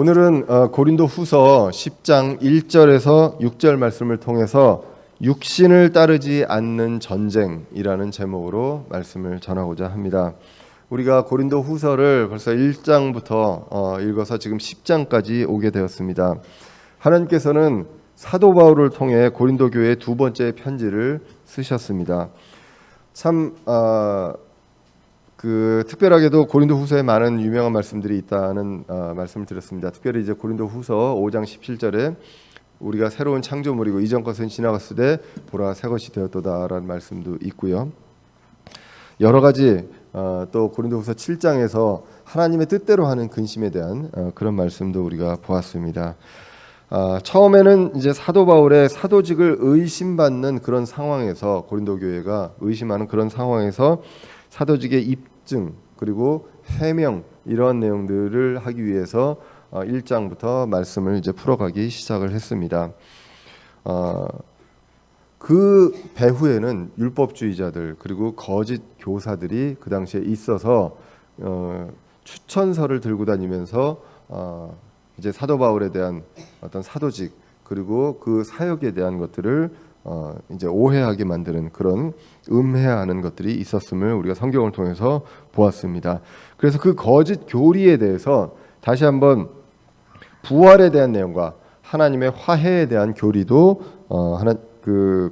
오늘은 고린도 후서 10장 1절에서 6절 말씀을 통해서 육신을 따르지 않는 전쟁이라는 제목으로 말씀을 전하고자 합니다. 우리가 고린도 후서를 벌써 1장부터 읽어서 지금 10장까지 오게 되었습니다. 하나님께서는 사도 바울을 통해 고린도 교회에 두 번째 편지를 쓰셨습니다. 참 특별하게도 고린도 후서에 많은 유명한 말씀들이 있다는 말씀을 드렸습니다. 특별히 이제 고린도 후서 5장 17절에 우리가 새로운 창조물이고 이전 것은 지나갔으되 보라 새 것이 되었도다라는 말씀도 있고요. 여러 가지 또 고린도 후서 7장에서 하나님의 뜻대로 하는 근심에 대한 그런 말씀도 우리가 보았습니다. 처음에는 이제 사도 바울의 사도직을 의심받는 그런 상황에서 고린도 교회가 의심하는 그런 상황에서 사도직의 입증 그리고 해명 이러한 내용들을 하기 위해서 1장부터 말씀을 이제 풀어가기 시작을 했습니다. 그 배후에는 율법주의자들 그리고 거짓 교사들이 그 당시에 있어서 추천서를 들고 다니면서 이제 사도 바울에 대한 어떤 사도직 그리고 그 사역에 대한 것들을 이제 오해하게 만드는 그런 음해하는 것들이 있었음을 우리가 성경을 통해서 보았습니다. 그래서 그 거짓 교리에 대해서 다시 한번 부활에 대한 내용과 하나님의 화해에 대한 교리도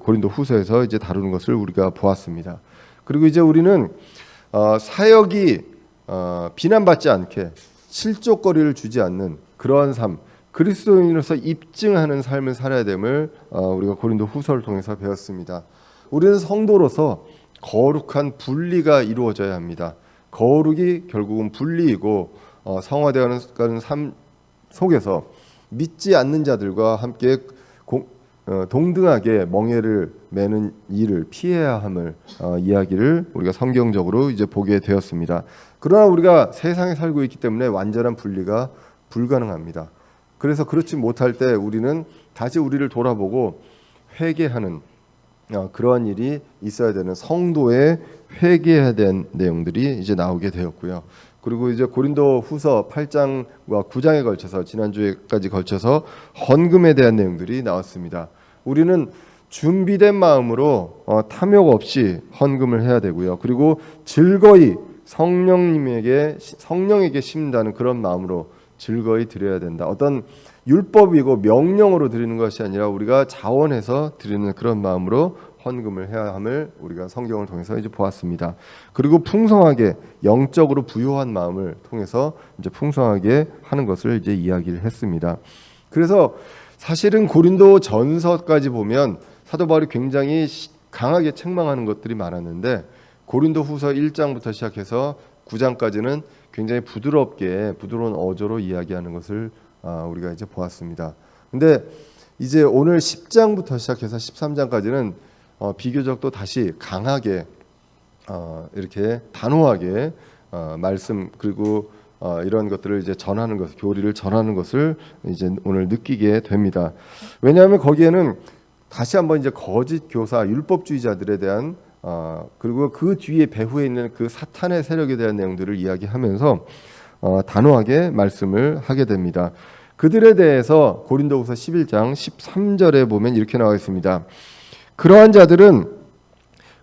고린도 후서에서 이제 다루는 것을 우리가 보았습니다. 그리고 이제 우리는 사역이 비난받지 않게 실족거리를 주지 않는 그러한 삶, 그리스도인으로서 입증하는 삶을 살아야 됨을 우리가 고린도 후서를 통해서 배웠습니다. 우리는 성도로서 거룩한 분리가 이루어져야 합니다. 거룩이 결국은 분리이고 성화되어가는 삶 속에서 믿지 않는 자들과 함께 동등하게 멍에를 매는 일을 피해야 함을 이야기를 우리가 성경적으로 이제 보게 되었습니다. 그러나 우리가 세상에 살고 있기 때문에 완전한 분리가 불가능합니다. 그래서 그렇지 못할 때 우리는 다시 우리를 돌아보고 회개하는 그러한 일이 있어야 되는 성도의 회개해야 되는 내용들이 이제 나오게 되었고요. 그리고 이제 고린도 후서 8장과 9장에 걸쳐서 지난주에까지 걸쳐서 헌금에 대한 내용들이 나왔습니다. 우리는 준비된 마음으로 탐욕 없이 헌금을 해야 되고요. 그리고 즐거이 성령에게 심는다는 그런 마음으로 즐거이 드려야 된다. 어떤 율법이고 명령으로 드리는 것이 아니라 우리가 자원해서 드리는 그런 마음으로 헌금을 해야 함을 우리가 성경을 통해서 이제 보았습니다. 그리고 풍성하게 영적으로 부유한 마음을 통해서 이제 풍성하게 하는 것을 이제 이야기를 했습니다. 그래서 사실은 고린도 전서까지 보면 사도 바울이 굉장히 강하게 책망하는 것들이 많았는데 고린도 후서 1장부터 시작해서 9장까지는 굉장히 부드러운 어조로 이야기하는 것을 우리가 이제 보았습니다. 근데 이제 오늘 10장부터 시작해서 13장까지는 비교적 또 다시 강하게 이렇게 단호하게 말씀 그리고 이런 것들을 이제 전하는 것, 교리를 전하는 것을 이제 오늘 느끼게 됩니다. 왜냐하면 거기에는 다시 한번 이제 거짓 교사, 율법주의자들에 대한 그리고 그 뒤에 배후에 있는 그 사탄의 세력에 대한 내용들을 이야기하면서 단호하게 말씀을 하게 됩니다. 그들에 대해서 고린도후서 11장 13절에 보면 이렇게 나와 있습니다. 그러한 자들은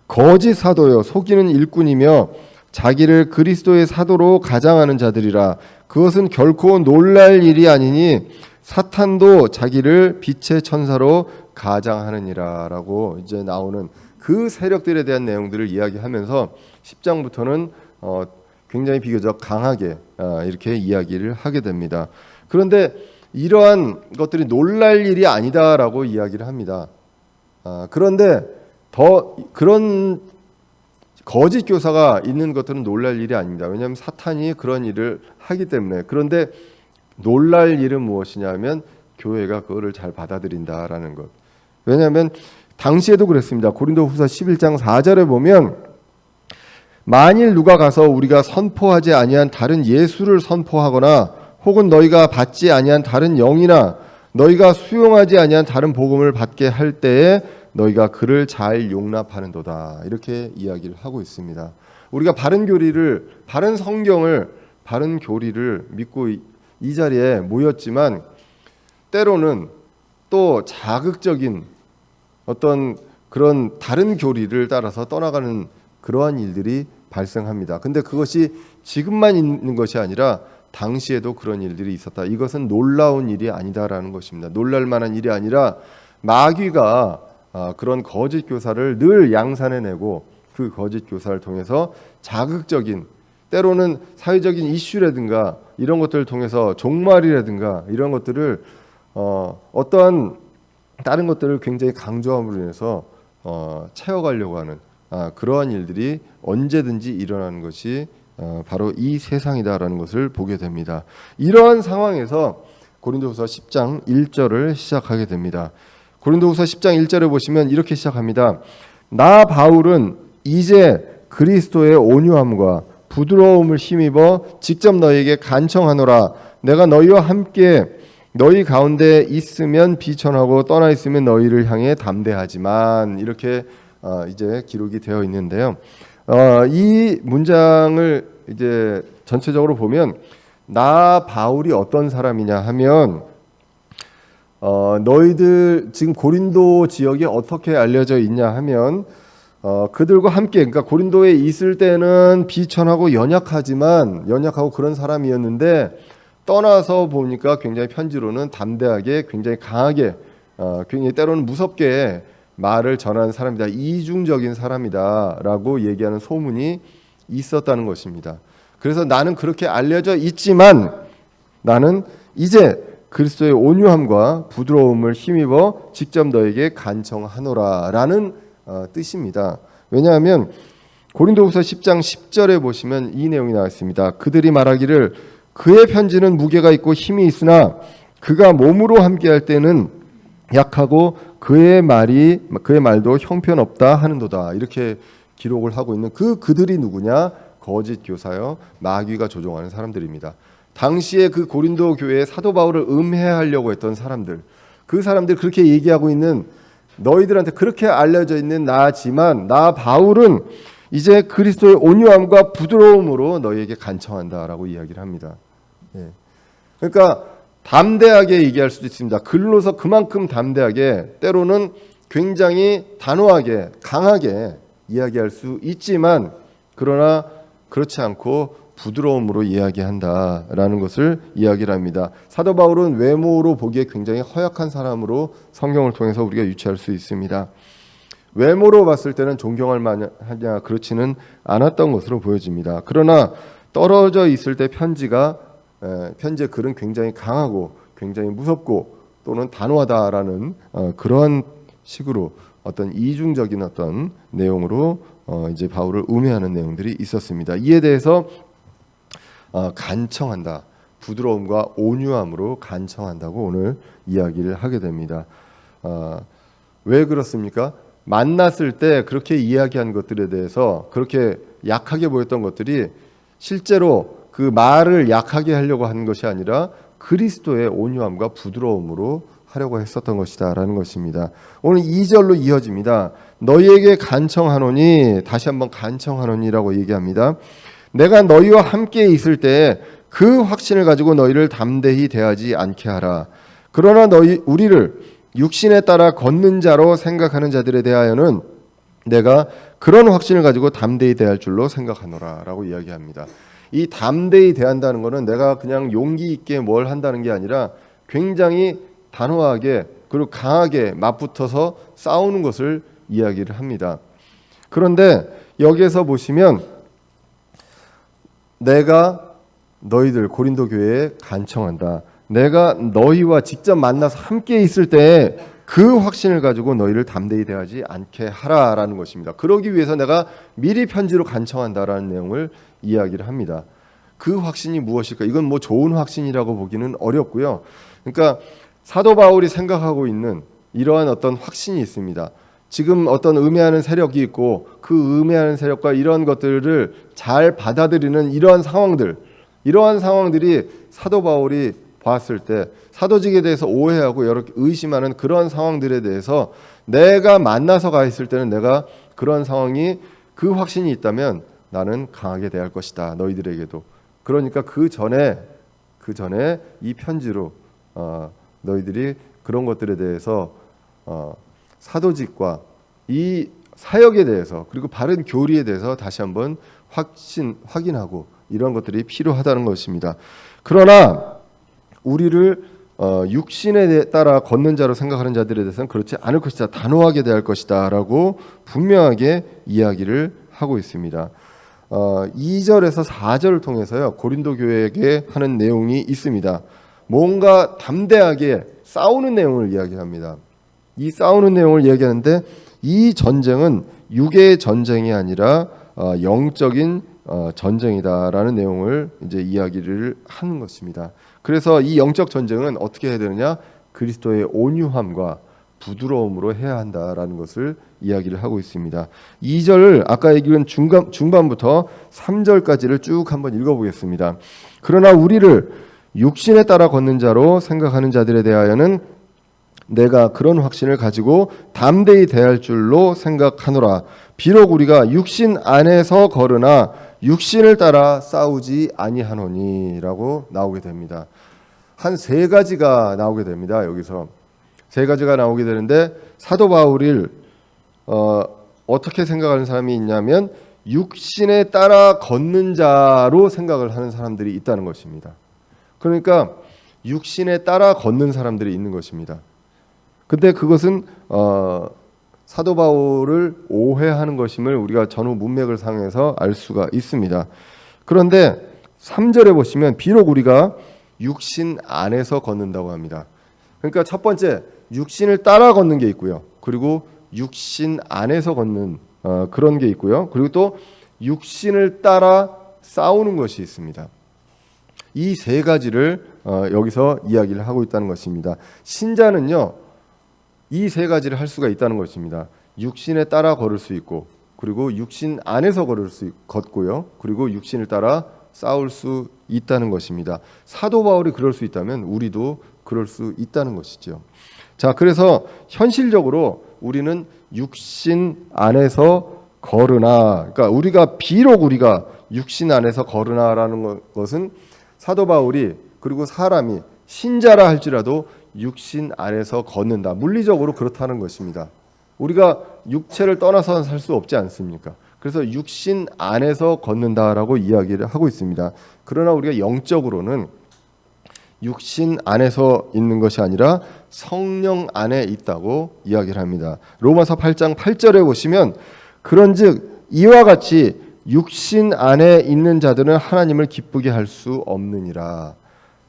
거짓 사도요 속이는 일꾼이며 자기를 그리스도의 사도로 가장하는 자들이라. 그것은 결코 놀랄 일이 아니니 사탄도 자기를 빛의 천사로 가장하느니라 라고 이제 나오는 그 세력들에 대한 내용들을 이야기하면서 10장부터는 굉장히 비교적 강하게 이렇게 이야기를 하게 됩니다. 그런데 이러한 것들이 놀랄 일이 아니다라고 이야기를 합니다. 그런데 더 그런 거짓 교사가 있는 것들은 놀랄 일이 아닙니다. 왜냐하면 사탄이 그런 일을 하기 때문에. 그런데 놀랄 일은 무엇이냐면 교회가 그거를 잘 받아들인다라는 것. 왜냐하면 당시에도 그랬습니다. 고린도후서 11장 4절에 보면 만일 누가 가서 우리가 선포하지 아니한 다른 예수를 선포하거나 혹은 너희가 받지 아니한 다른 영이나 너희가 수용하지 아니한 다른 복음을 받게 할 때에 너희가 그를 잘 용납하는도다. 이렇게 이야기를 하고 있습니다. 우리가 바른 교리를, 바른 성경을, 바른 교리를 믿고 이 자리에 모였지만 때로는 또 자극적인 어떤 그런 다른 교리를 따라서 떠나가는 그러한 일들이 발생합니다. 근데 그것이 지금만 있는 것이 아니라 당시에도 그런 일들이 있었다. 이것은 놀라운 일이 아니다라는 것입니다. 놀랄 만한 일이 아니라 마귀가 그런 거짓 교사를 늘 양산해내고 그 거짓 교사를 통해서 자극적인 때로는 사회적인 이슈라든가 이런 것들을 통해서 종말이라든가 이런 것들을 어떠한 다른 것들을 굉장히 강조함으로 인해서 채워가려고 하는 그러한 일들이 언제든지 일어나는 것이 바로 이 세상이다라는 것을 보게 됩니다. 이러한 상황에서 고린도후서 10장 1절을 시작하게 됩니다. 고린도후서 10장 1절에 보시면 이렇게 시작합니다. 나 바울은 이제 그리스도의 온유함과 부드러움을 힘입어 직접 너희에게 간청하노라. 내가 너희와 함께 너희 가운데 있으면 비천하고 떠나 있으면 너희를 향해 담대하지만, 이렇게 이제 기록이 되어 있는데요. 이 문장을 이제 전체적으로 보면 나 바울이 어떤 사람이냐 하면 너희들 지금 고린도 지역에 어떻게 알려져 있냐 하면 그들과 함께, 그러니까 고린도에 있을 때는 비천하고 연약하고 그런 사람이었는데 떠나서 보니까 굉장히 편지로는 담대하게, 굉장히 강하게, 굉장히 때로는 무섭게 말을 전하는 사람이다. 이중적인 사람이다라고 얘기하는 소문이 있었다는 것입니다. 그래서 나는 그렇게 알려져 있지만 나는 이제 그리스도의 온유함과 부드러움을 힘입어 직접 너에게 간청하노라라는 뜻입니다. 왜냐하면 고린도후서 10장 10절에 보시면 이 내용이 나와 있습니다. 그들이 말하기를 그의 편지는 무게가 있고 힘이 있으나 그가 몸으로 함께할 때는 약하고 그의 말도 형편없다 하는도다. 이렇게 기록을 하고 있는 그들이 누구냐? 거짓 교사요, 마귀가 조종하는 사람들입니다. 당시에 그 고린도 교회에 사도 바울을 음해하려고 했던 사람들, 그 사람들 그렇게 얘기하고 있는, 너희들한테 그렇게 알려져 있는 나지만 나 바울은 이제 그리스도의 온유함과 부드러움으로 너희에게 간청한다라고 이야기를 합니다. 그러니까 담대하게 얘기할 수도 있습니다. 글로서 그만큼 담대하게, 때로는 굉장히 단호하게, 강하게 이야기할 수 있지만 그러나 그렇지 않고 부드러움으로 이야기한다라는 것을 이야기를 합니다. 사도 바울은 외모로 보기에 굉장히 허약한 사람으로 성경을 통해서 우리가 유추할 수 있습니다. 외모로 봤을 때는 존경할 만하냐, 그렇지는 않았던 것으로 보여집니다. 그러나 떨어져 있을 때 편지의 글은 굉장히 강하고 굉장히 무섭고 또는 단호하다라는 그러한 식으로 어떤 이중적인 어떤 내용으로 이제 바울을 음해하는 내용들이 있었습니다. 이에 대해서 간청한다, 부드러움과 온유함으로 간청한다고 오늘 이야기를 하게 됩니다. 왜 그렇습니까? 만났을 때 그렇게 이야기한 것들에 대해서, 그렇게 약하게 보였던 것들이 실제로 그 말을 약하게 하려고 한 것이 아니라 그리스도의 온유함과 부드러움으로 하려고 했었던 것이다 라는 것입니다. 오늘 2절로 이어집니다. 너희에게 간청하노니, 다시 한번 간청하노니라고 얘기합니다. 내가 너희와 함께 있을 때 그 확신을 가지고 너희를 담대히 대하지 않게 하라. 그러나 우리를 육신에 따라 걷는 자로 생각하는 자들에 대하여는 내가 그런 확신을 가지고 담대히 대할 줄로 생각하노라 라고 이야기합니다. 이 담대히 대한다는 것은 내가 그냥 용기 있게 뭘 한다는 게 아니라 굉장히 단호하게 그리고 강하게 맞붙어서 싸우는 것을 이야기를 합니다. 그런데 여기에서 보시면 내가 너희들 고린도 교회에 간청한다. 내가 너희와 직접 만나서 함께 있을 때 그 확신을 가지고 너희를 담대히 대하지 않게 하라라는 것입니다. 그러기 위해서 내가 미리 편지로 간청한다라는 내용을 이야기를 합니다. 그 확신이 무엇일까? 이건 뭐 좋은 확신이라고 보기는 어렵고요. 그러니까 사도 바울이 생각하고 있는 이러한 어떤 확신이 있습니다. 지금 어떤 음해하는 세력이 있고 그 음해하는 세력과 이러한 것들을 잘 받아들이는 이러한 상황들이 사도 바울이 봤을 때 사도직에 대해서 오해하고 여러 의심하는 그러한 상황들에 대해서 내가 만나서 가 있을 때는 내가 그러한 상황이, 그 확신이 있다면 나는 강하게 대할 것이다, 너희들에게도. 그러니까 그 전에 그 전에 이 편지로 너희들이 그런 것들에 대해서 사도직과 이 사역에 대해서 그리고 바른 교리에 대해서 다시 한번 확인하고 이런 것들이 필요하다는 것입니다. 그러나 우리를 육신에 따라 걷는 자로 생각하는 자들에 대해서는 그렇지 않을 것이다. 단호하게 대할 것이다 라고 분명하게 이야기를 하고 있습니다. 2절에서 4절을 통해서요, 고린도 교회에게 하는 내용이 있습니다. 뭔가 담대하게 싸우는 내용을 이야기합니다. 이 싸우는 내용을 이야기하는데 이 전쟁은 육의 전쟁이 아니라 영적인 전쟁이다라는 내용을 이제 이야기를 하는 것입니다. 그래서 이 영적 전쟁은 어떻게 해야 되느냐? 그리스도의 온유함과 부드러움으로 해야 한다라는 것을 이야기를 하고 있습니다. 2절을 아까 읽은 중반부터 3절까지를 쭉 한번 읽어보겠습니다. 그러나 우리를 육신에 따라 걷는 자로 생각하는 자들에 대하여는 내가 그런 확신을 가지고 담대히 대할 줄로 생각하노라. 비록 우리가 육신 안에서 걸으나 육신을 따라 싸우지 아니하노니라고 나오게 됩니다. 한 세 가지가 나오게 됩니다. 여기서 세 가지가 나오게 되는데 사도 바울을 어떻게 생각하는 사람이 있냐면 육신에 따라 걷는 자로 생각을 하는 사람들이 있다는 것입니다. 그러니까 육신에 따라 걷는 사람들이 있는 것입니다. 근데 그것은 사도 바울을 오해하는 것임을 우리가 전후 문맥을 상에서 알 수가 있습니다. 그런데 3절에 보시면 비록 우리가 육신 안에서 걷는다고 합니다. 그러니까 첫 번째 육신을 따라 걷는 게 있고요. 그리고 육신 안에서 걷는 그런 게 있고요. 그리고 또 육신을 따라 싸우는 것이 있습니다. 이 세 가지를 여기서 이야기를 하고 있다는 것입니다. 신자는요, 이 세 가지를 할 수가 있다는 것입니다. 육신에 따라 걸을 수 있고, 그리고 육신 안에서 걷고요. 그리고 육신을 따라 싸울 수 있다는 것입니다. 사도 바울이 그럴 수 있다면 우리도 그럴 수 있다는 것이죠. 자, 그래서 현실적으로 우리는 육신 안에서 걸으나, 그러니까 비록 우리가 육신 안에서 걸으나라는 것은 사도 바울이 그리고 사람이 신자라 할지라도 육신 안에서 걷는다. 물리적으로 그렇다는 것입니다. 우리가 육체를 떠나서 살 수 없지 않습니까? 그래서 육신 안에서 걷는다라고 이야기를 하고 있습니다. 그러나 우리가 영적으로는 육신 안에서 있는 것이 아니라 성령 안에 있다고 이야기를 합니다. 로마서 8장 8절에 보시면 그런즉 이와 같이 육신 안에 있는 자들은 하나님을 기쁘게 할 수 없느니라.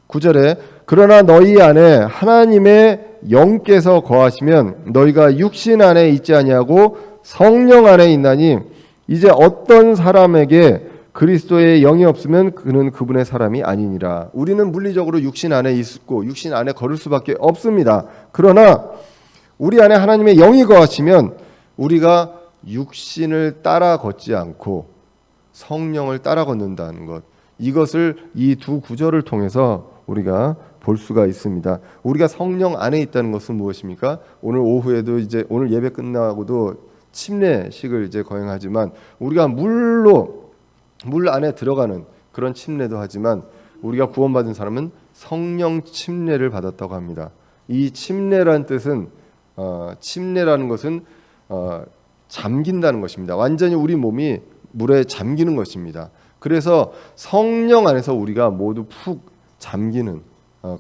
9절에 그러나 너희 안에 하나님의 영께서 거하시면 너희가 육신 안에 있지 아니하고 성령 안에 있나니 이제 어떤 사람에게 그리스도의 영이 없으면 그는 그분의 사람이 아니니라. 우리는 물리적으로 육신 안에 있고 육신 안에 걸을 수밖에 없습니다. 그러나 우리 안에 하나님의 영이 거하시면 우리가 육신을 따라 걷지 않고 성령을 따라 걷는다는 것, 이것을 이 두 구절을 통해서 우리가 볼 수가 있습니다. 우리가 성령 안에 있다는 것은 무엇입니까? 오늘 오후에도 이제 오늘 예배 끝나고도 침례식을 이제 거행하지만 우리가 물 안에 들어가는 그런 침례도 하지만 우리가 구원받은 사람은 성령 침례를 받았다고 합니다. 이 침례라는 뜻은 침례라는 것은 잠긴다는 것입니다. 완전히 우리 몸이 물에 잠기는 것입니다. 그래서 성령 안에서 우리가 모두 푹 잠기는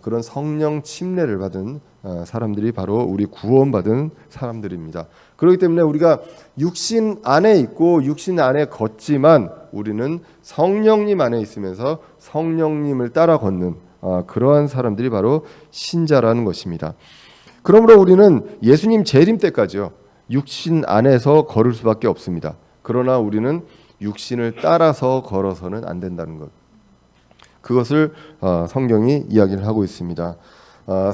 그런 성령 침례를 받은 사람들이 바로 우리 구원받은 사람들입니다. 그렇기 때문에 우리가 육신 안에 있고 육신 안에 걷지만 우리는 성령님 안에 있으면서 성령님을 따라 걷는 그러한 사람들이 바로 신자라는 것입니다. 그러므로 우리는 예수님 재림 때까지요, 육신 안에서 걸을 수밖에 없습니다. 그러나 우리는 육신을 따라서 걸어서는 안 된다는 것, 그것을 성경이 이야기를 하고 있습니다.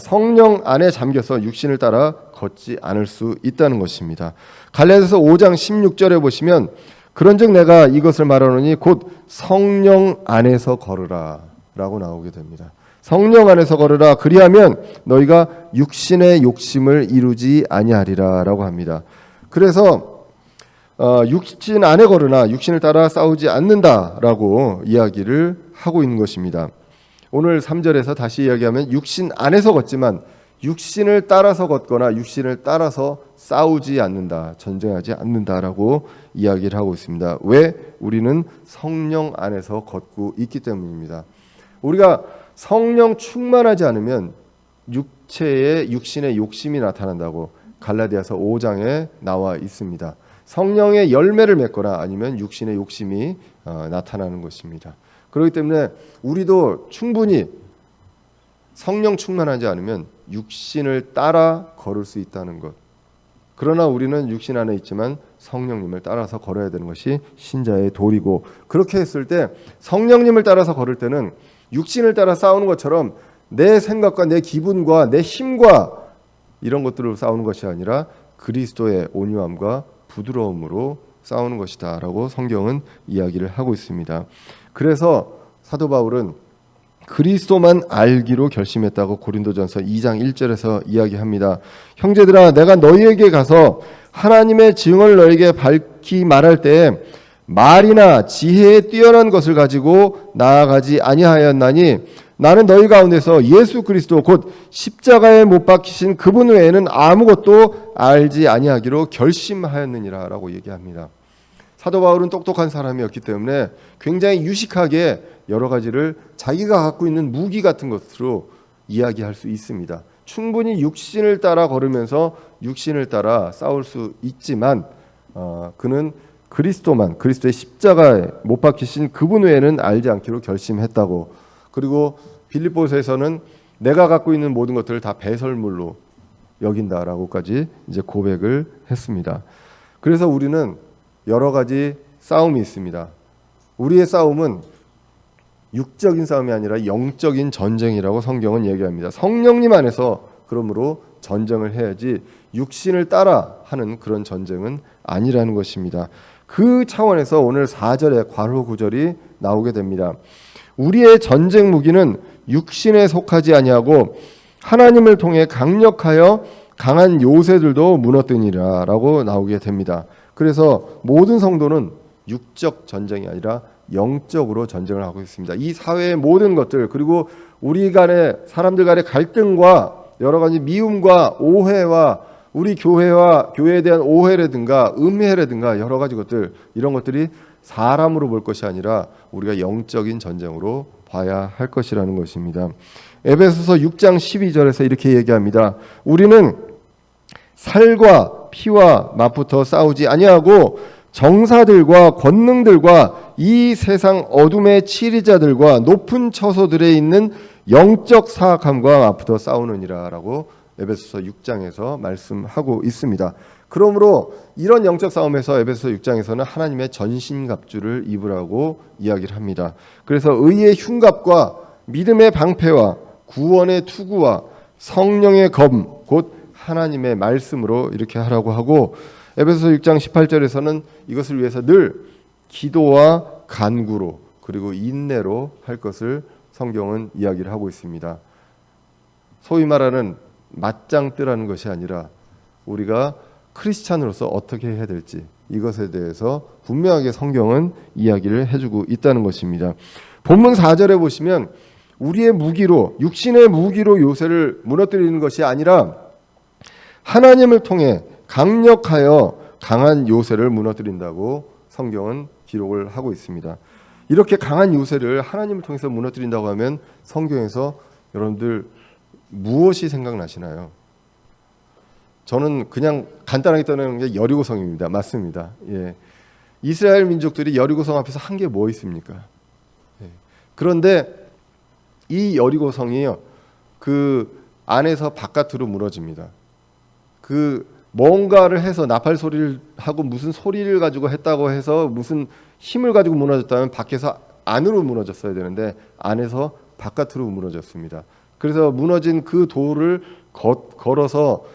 성령 안에 잠겨서 육신을 따라 걷지 않을 수 있다는 것입니다. 갈라디아서 5장 16절에 보시면 그런즉 내가 이것을 말하노니 곧 성령 안에서 걸으라 라고 나오게 됩니다. 성령 안에서 걸으라, 그리하면 너희가 육신의 욕심을 이루지 아니하리라 라고 합니다. 그래서 육신 안에 걸으나 육신을 따라 싸우지 않는다라고 이야기를 하고 있는 것입니다. 오늘 3절에서 다시 이야기하면 육신 안에서 걷지만 육신을 따라서 걷거나 육신을 따라서 싸우지 않는다, 전쟁하지 않는다라고 이야기를 하고 있습니다. 왜? 우리는 성령 안에서 걷고 있기 때문입니다. 우리가 성령 충만하지 않으면 육신의 욕심이 나타난다고 갈라디아서 5장에 나와 있습니다. 성령의 열매를 맺거나 아니면 육신의 욕심이 나타나는 것입니다. 그렇기 때문에 우리도 충분히 성령 충만하지 않으면 육신을 따라 걸을 수 있다는 것. 그러나 우리는 육신 안에 있지만 성령님을 따라서 걸어야 되는 것이 신자의 도리고, 그렇게 했을 때 성령님을 따라서 걸을 때는 육신을 따라 싸우는 것처럼 내 생각과 내 기분과 내 힘과 이런 것들로 싸우는 것이 아니라 그리스도의 온유함과 부드러움으로 싸우는 것이다 라고 성경은 이야기를 하고 있습니다. 그래서 사도 바울은 그리스도만 알기로 결심했다고 고린도전서 2장 1절에서 이야기합니다. 형제들아, 내가 너희에게 가서 하나님의 증언을 너희에게 밝히 말할 때에 말이나 지혜에 뛰어난 것을 가지고 나아가지 아니하였나니 나는 너희 가운데서 예수 그리스도 곧 십자가에 못 박히신 그분 외에는 아무것도 알지 아니하기로 결심하였느니라 라고 얘기합니다. 사도 바울은 똑똑한 사람이었기 때문에 굉장히 유식하게 여러 가지를 자기가 갖고 있는 무기 같은 것으로 이야기할 수 있습니다. 충분히 육신을 따라 걸으면서 육신을 따라 싸울 수 있지만 그는 그리스도의 십자가에 못 박히신 그분 외에는 알지 않기로 결심했다고. 그리고 빌립보서에서는 내가 갖고 있는 모든 것들을 다 배설물로 여긴다라고까지 이제 고백을 했습니다. 그래서 우리는 여러 가지 싸움이 있습니다. 우리의 싸움은 육적인 싸움이 아니라 영적인 전쟁이라고 성경은 얘기합니다. 성령님 안에서 그러므로 전쟁을 해야지 육신을 따라 하는 그런 전쟁은 아니라는 것입니다. 그 차원에서 오늘 4절에 괄호 9절이 나오게 됩니다. 우리의 전쟁 무기는 육신에 속하지 아니하고 하나님을 통해 강력하여 강한 요새들도 무너뜨리라 라고 나오게 됩니다. 그래서 모든 성도는 육적 전쟁이 아니라 영적으로 전쟁을 하고 있습니다. 이 사회의 모든 것들, 그리고 우리 간의 사람들 간의 갈등과 여러 가지 미움과 오해와 우리 교회에 대한 오해라든가 음해라든가 여러 가지 것들, 이런 것들이 사람으로 볼 것이 아니라 우리가 영적인 전쟁으로 봐야 할 것이라는 것입니다. 에베소서 6장 12절에서 이렇게 얘기합니다. 우리는 살과 피와 맞붙어 싸우지 아니하고 정사들과 권능들과 이 세상 어둠의 치리자들과 높은 처소들에 있는 영적 사악함과 맞붙어 싸우느니라 라고 에베소서 6장에서 말씀하고 있습니다. 그러므로 이런 영적 싸움에서 에베소서 6장에서는 하나님의 전신갑주를 입으라고 이야기를 합니다. 그래서 의의 흉갑과 믿음의 방패와 구원의 투구와 성령의 검, 곧 하나님의 말씀으로 이렇게 하라고 하고, 에베소서 6장 18절에서는 이것을 위해서 늘 기도와 간구로 그리고 인내로 할 것을 성경은 이야기를 하고 있습니다. 소위 말하는 맞짱 뜨라는 것이 아니라 우리가 크리스찬으로서 어떻게 해야 될지 이것에 대해서 분명하게 성경은 이야기를 해주고 있다는 것입니다. 본문 4절에 보시면 우리의 무기로, 육신의 무기로 요새를 무너뜨리는 것이 아니라 하나님을 통해 강력하여 강한 요새를 무너뜨린다고 성경은 기록을 하고 있습니다. 이렇게 강한 요새를 하나님을 통해서 무너뜨린다고 하면 성경에서 여러분들 무엇이 생각나시나요? 저는 그냥 간단하게 떠나는 게 여리고성입니다. 맞습니다. 예. 이스라엘 민족들이 여리고성 앞에서 한 게 뭐 있습니까? 예. 그런데 이 여리고성이요, 그 안에서 바깥으로 무너집니다. 그 뭔가를 해서 나팔 소리를 하고 무슨 소리를 가지고 했다고 해서 무슨 힘을 가지고 무너졌다면 밖에서 안으로 무너졌어야 되는데 안에서 바깥으로 무너졌습니다. 그래서 무너진 그 돌을 걸어서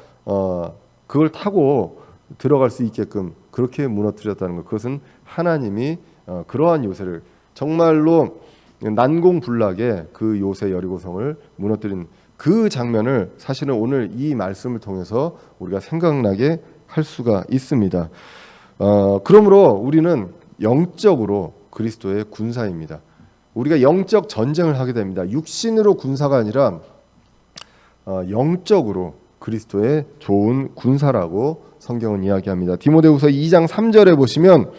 그걸 타고 들어갈 수 있게끔 그렇게 무너뜨렸다는 것. 그것은 하나님이 그러한 요새를 정말로 난공불락의 그 요새 여리고성을 무너뜨린 그 장면을 사실은 오늘 이 말씀을 통해서 우리가 생각나게 할 수가 있습니다. 그러므로 우리는 영적으로 그리스도의 군사입니다. 우리가 영적 전쟁을 하게 됩니다. 육신으로 군사가 아니라 영적으로 그리스도의 좋은 군사라고 성경은 이야기합니다. 디모데후서 2장 3절에 보시면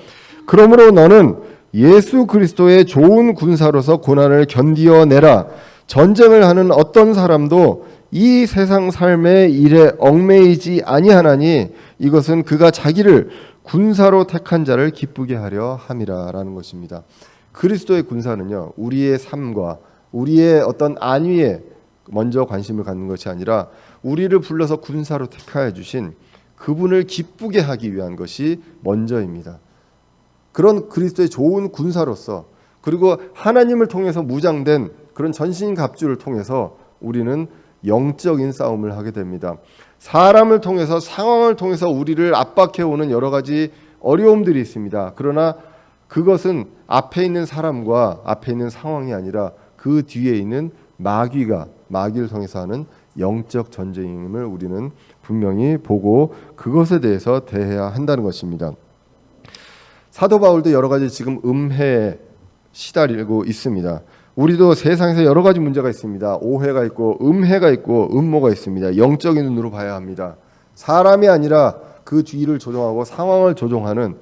그러므로 너는 예수 그리스도의 좋은 군사로서 고난을 견디어내라. 전쟁을 하는 어떤 사람도 이 세상 삶의 일에 얽매이지 아니하나니 이것은 그가 자기를 군사로 택한 자를 기쁘게 하려 함이라라는 것입니다. 그리스도의 군사는요, 우리의 삶과 우리의 어떤 안위에 먼저 관심을 갖는 것이 아니라 우리를 불러서 군사로 택하여 주신 그분을 기쁘게 하기 위한 것이 먼저입니다. 그런 그리스도의 좋은 군사로서, 그리고 하나님을 통해서 무장된 그런 전신갑주를 통해서 우리는 영적인 싸움을 하게 됩니다. 사람을 통해서, 상황을 통해서 우리를 압박해오는 여러 가지 어려움들이 있습니다. 그러나 그것은 앞에 있는 사람과 앞에 있는 상황이 아니라 그 뒤에 있는 마귀를 통해서 하는 영적 전쟁임을 우리는 분명히 보고 그것에 대해서 대해야 한다는 것입니다. 사도 바울도 여러 가지 지금 음해에 시달리고 있습니다. 우리도 세상에서 여러 가지 문제가 있습니다. 오해가 있고 음해가 있고 음모가 있습니다. 영적인 눈으로 봐야 합니다. 사람이 아니라 그 뒤를 조종하고 상황을 조종하는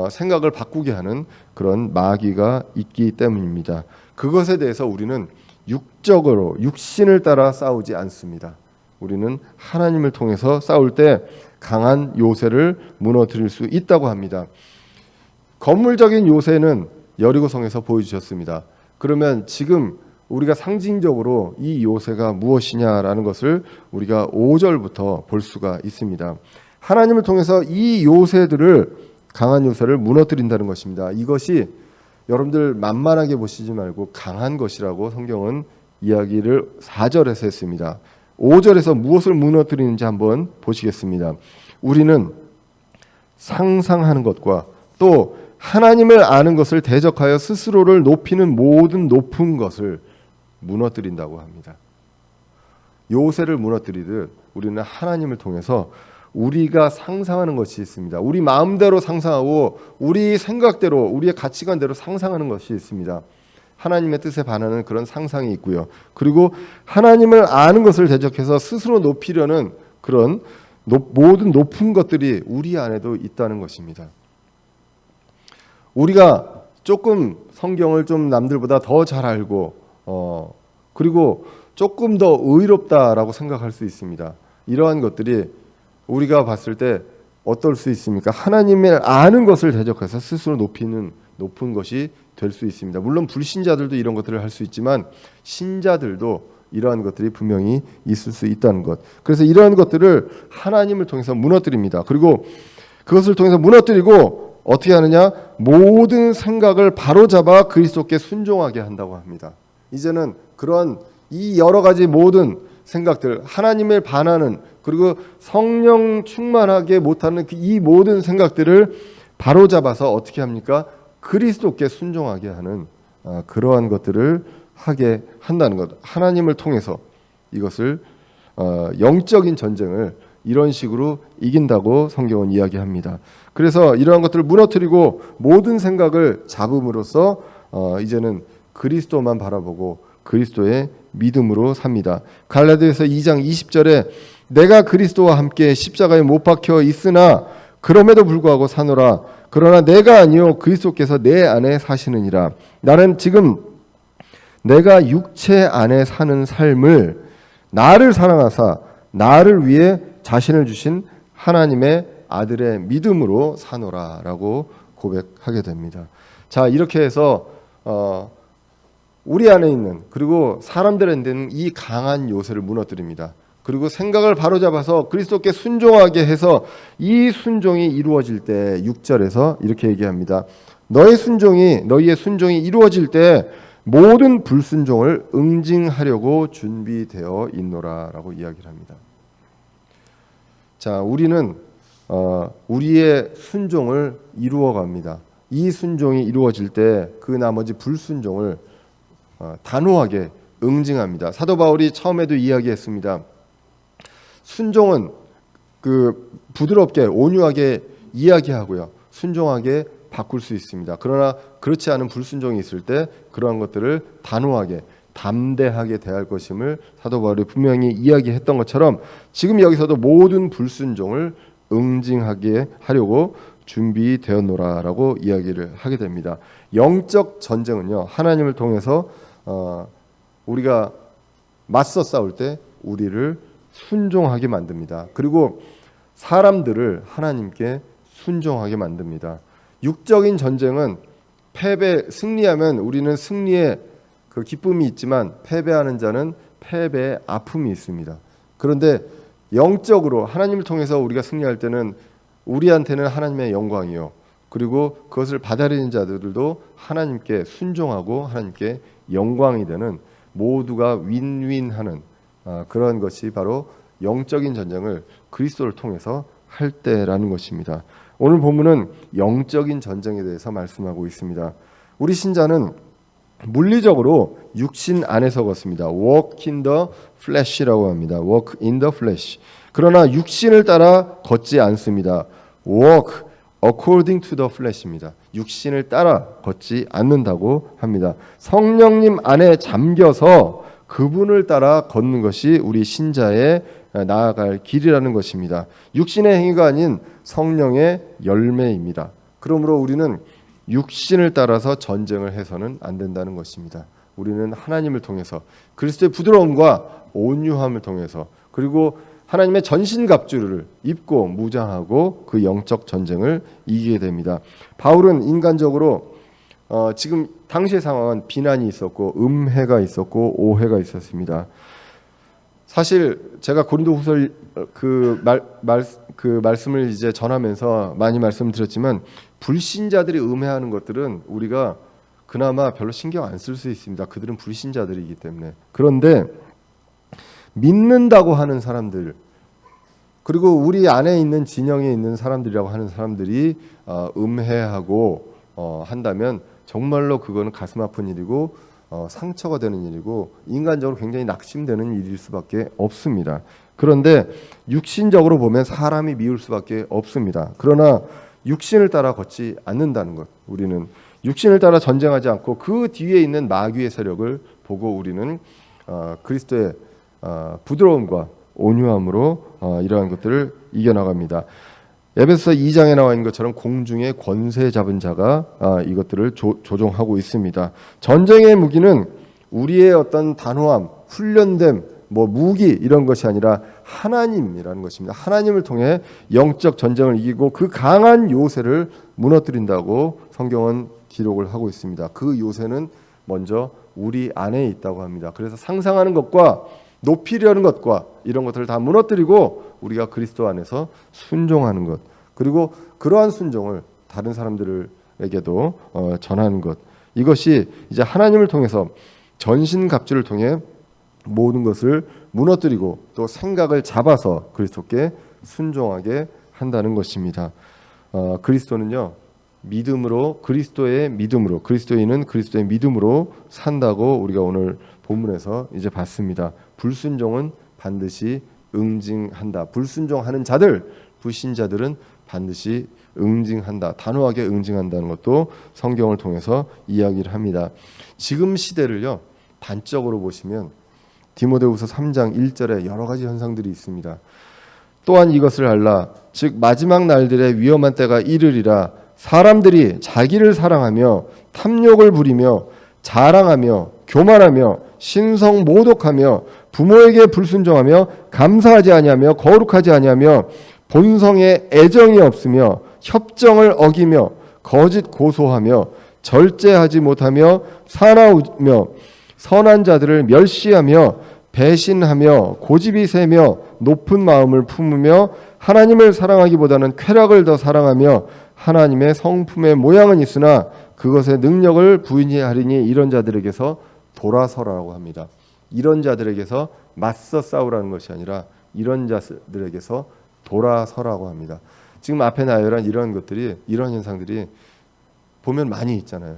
생각을 바꾸게 하는 그런 마귀가 있기 때문입니다. 그것에 대해서 우리는 육적으로 육신을 따라 싸우지 않습니다. 우리는 하나님을 통해서 싸울 때 강한 요새를 무너뜨릴 수 있다고 합니다. 건물적인 요새는 여리고성에서 보여주셨습니다. 그러면 지금 우리가 상징적으로 이 요새가 무엇이냐라는 것을 우리가 5절부터 볼 수가 있습니다. 하나님을 통해서 이 요새들을, 강한 요새를 무너뜨린다는 것입니다. 이것이 여러분들 만만하게 보시지 말고 강한 것이라고 성경은 이야기를 4절에서 했습니다. 5절에서 무엇을 무너뜨리는지 한번 보시겠습니다. 우리는 상상하는 것과 또 하나님을 아는 것을 대적하여 스스로를 높이는 모든 높은 것을 무너뜨린다고 합니다. 요새를 무너뜨리듯 우리는 하나님을 통해서 우리가 상상하는 것이 있습니다. 우리 마음대로 상상하고 우리 생각대로, 우리의 가치관대로 상상하는 것이 있습니다. 하나님의 뜻에 반하는 그런 상상이 있고요. 그리고 하나님을 아는 것을 대적해서 스스로 높이려는 그런 모든 높은 것들이 우리 안에도 있다는 것입니다. 우리가 조금 성경을 좀 남들보다 더 잘 알고 그리고 조금 더 의롭다라고 생각할 수 있습니다. 이러한 것들이 우리가 봤을 때 어떨 수 있습니까? 하나님을 아는 것을 대적해서 스스로 높이는 높은 것이 될 수 있습니다. 물론 불신자들도 이런 것들을 할 수 있지만 신자들도 이러한 것들이 분명히 있을 수 있다는 것. 그래서 이러한 것들을 하나님을 통해서 무너뜨립니다. 그리고 그것을 통해서 무너뜨리고 어떻게 하느냐? 모든 생각을 바로잡아 그리스도께 순종하게 한다고 합니다. 이제는 그런 이 여러 가지 모든 생각들, 하나님을 반하는, 그리고 성령 충만하게 못하는 이 모든 생각들을 바로잡아서 어떻게 합니까? 그리스도께 순종하게 하는 그러한 것들을 하게 한다는 것. 하나님을 통해서 이것을 영적인 전쟁을 이런 식으로 이긴다고 성경은 이야기합니다. 그래서 이러한 것들을 무너뜨리고 모든 생각을 잡음으로써 이제는 그리스도만 바라보고 그리스도의 믿음으로 삽니다. 갈라디아서 2장 20절에 내가 그리스도와 함께 십자가에 못 박혀 있으나 그럼에도 불구하고 사노라. 그러나 내가 아니요 그리스도께서 내 안에 사시느니라. 나는 지금 내가 육체 안에 사는 삶을 나를 사랑하사 나를 위해 자신을 주신 하나님의 아들의 믿음으로 사노라라고 고백하게 됩니다. 자, 이렇게 해서 우리 안에 있는, 그리고 사람들한테 있는 이 강한 요새를 무너뜨립니다. 그리고 생각을 바로잡아서 그리스도께 순종하게 해서 이 순종이 이루어질 때 6절에서 이렇게 얘기합니다. 너희의 순종이 이루어질 때 모든 불순종을 응징하려고 준비되어 있노라라고 이야기를 합니다. 자, 우리는 우리의 순종을 이루어갑니다. 이 순종이 이루어질 때 그 나머지 불순종을 단호하게 응징합니다. 사도 바울이 처음에도 이야기했습니다. 순종은 부드럽게 온유하게 이야기하고요, 순종하게 바꿀 수 있습니다. 그러나 그렇지 않은 불순종이 있을 때 그러한 것들을 단호하게 담대하게 대할 것임을 사도 바울이 분명히 이야기했던 것처럼 지금 여기서도 모든 불순종을 응징하게 하려고 준비되었노라라고 이야기를 하게 됩니다. 영적 전쟁은요, 하나님을 통해서 우리가 맞서 싸울 때 우리를 순종하게 만듭니다. 그리고 사람들을 하나님께 순종하게 만듭니다. 육적인 전쟁은 승리하면 우리는 승리의 그 기쁨이 있지만 패배하는 자는 패배의 아픔이 있습니다. 그런데 영적으로 하나님을 통해서 우리가 승리할 때는 우리한테는 하나님의 영광이요, 그리고 그것을 받아들이는 자들도 하나님께 순종하고 하나님께 영광이 되는 모두가 윈윈하는 그런 것이 바로 영적인 전쟁을 그리스도를 통해서 할 때라는 것입니다. 오늘 본문은 영적인 전쟁에 대해서 말씀하고 있습니다. 우리 신자는 물리적으로 육신 안에서 걷습니다. Walk in the flesh라고 합니다. Walk in the flesh. 그러나 육신을 따라 걷지 않습니다. Walk according to the flesh입니다. 육신을 따라 걷지 않는다고 합니다. 성령님 안에 잠겨서 그분을 따라 걷는 것이 우리 신자의 나아갈 길이라는 것입니다. 육신의 행위가 아닌 성령의 열매입니다. 그러므로 우리는 육신을 따라서 전쟁을 해서는 안 된다는 것입니다. 우리는 하나님을 통해서 그리스도의 부드러움과 온유함을 통해서 그리고 하나님의 전신갑주를 입고 무장하고 그 영적 전쟁을 이기게 됩니다. 바울은 인간적으로 지금 당시의 상황은 비난이 있었고 음해가 있었고 오해가 있었습니다. 사실 제가 고린도후서 그 말씀을 이제 전하면서 많이 말씀드렸지만 불신자들이 음해하는 것들은 우리가 그나마 별로 신경 안 쓸 수 있습니다. 그들은 불신자들이기 때문에. 그런데 믿는다고 하는 사람들, 그리고 우리 안에 있는 진영에 있는 사람들이라고 하는 사람들이 음해하고 한다면 정말로 그거는 가슴 아픈 일이고 상처가 되는 일이고 인간적으로 굉장히 낙심되는 일일 수밖에 없습니다. 그런데 육신적으로 보면 사람이 미울 수밖에 없습니다. 그러나 육신을 따라 걷지 않는다는 것, 우리는 육신을 따라 전쟁하지 않고 그 뒤에 있는 마귀의 세력을 보고 우리는 그리스도의 부드러움과 온유함으로 이러한 것들을 이겨나갑니다. 에베소서 2장에 나와 있는 것처럼 공중의 권세 잡은 자가 이것들을 조종하고 있습니다. 전쟁의 무기는 우리의 어떤 단호함, 훈련됨, 무기 이런 것이 아니라 하나님이라는 것입니다. 하나님을 통해 영적 전쟁을 이기고 그 강한 요새를 무너뜨린다고 성경은 기록을 하고 있습니다. 그 요새는 먼저 우리 안에 있다고 합니다. 그래서 상상하는 것과 높이려는 것과 이런 것들을 다 무너뜨리고 우리가 그리스도 안에서 순종하는 것, 그리고 그러한 순종을 다른 사람들에게도 전하는 것, 이것이 이제 하나님을 통해서 전신갑주를 통해 모든 것을 무너뜨리고 또 생각을 잡아서 그리스도께 순종하게 한다는 것입니다. 그리스도는요, 믿음으로, 그리스도의 믿음으로, 그리스도인은 그리스도의 믿음으로 산다고 우리가 오늘 본문에서 이제 봤습니다. 불순종은 반드시 응징한다. 불순종하는 자들, 불신자들은 반드시 응징한다. 단호하게 응징한다는 것도 성경을 통해서 이야기를 합니다. 지금 시대를요, 단적으로 보시면 디모데후서 3장 1절에 여러 가지 현상들이 있습니다. 또한 이것을 알라, 즉 마지막 날들에 위험한 때가 이르리라. 사람들이 자기를 사랑하며 탐욕을 부리며 자랑하며 교만하며 신성 모독하며 부모에게 불순종하며 감사하지 아니하며 거룩하지 아니하며 본성에 애정이 없으며 협정을 어기며 거짓 고소하며 절제하지 못하며 사나우며 선한 자들을 멸시하며 배신하며 고집이 세며 높은 마음을 품으며 하나님을 사랑하기보다는 쾌락을 더 사랑하며 하나님의 성품의 모양은 있으나 그것의 능력을 부인하리니 이런 자들에게서 돌아서라고 합니다. 이런 자들에게서 맞서 싸우라는 것이 아니라 이런 자들에게서 돌아서라고 합니다. 지금 앞에 나열한 이런 것들이, 이런 현상들이 보면 많이 있잖아요.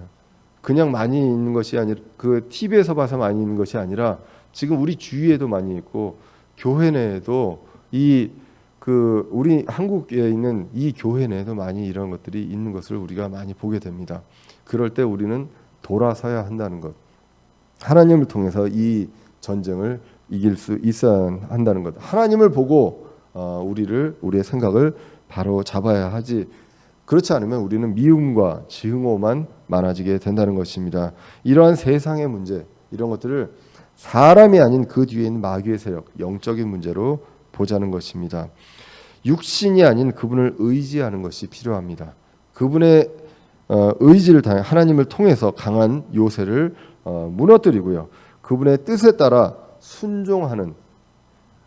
그냥 많이 있는 것이 아니라 그 TV에서 봐서 많이 있는 것이 아니라 지금 우리 주위에도 많이 있고 교회 내에도 이 우리 한국에 있는 이 교회 내에도 많이 이런 것들이 있는 것을 우리가 많이 보게 됩니다. 그럴 때 우리는 돌아서야 한다는 것, 하나님을 통해서 이 전쟁을 이길 수 있어야 한다는 것, 하나님을 보고 우리의 생각을 바로 잡아야 하지, 그렇지 않으면 우리는 미움과 증오만 많아지게 된다는 것입니다. 이러한 세상의 문제, 이런 것들을 사람이 아닌 그 뒤에 있는 마귀의 세력, 영적인 문제로 보자는 것입니다. 육신이 아닌 그분을 의지하는 것이 필요합니다. 그분의 의지를 당해 하나님을 통해서 강한 요새를 무너뜨리고요. 그분의 뜻에 따라 순종하는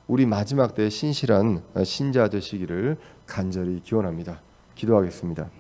우리 마지막 때의 신실한 신자 되시기를 간절히 기원합니다. 기도하겠습니다.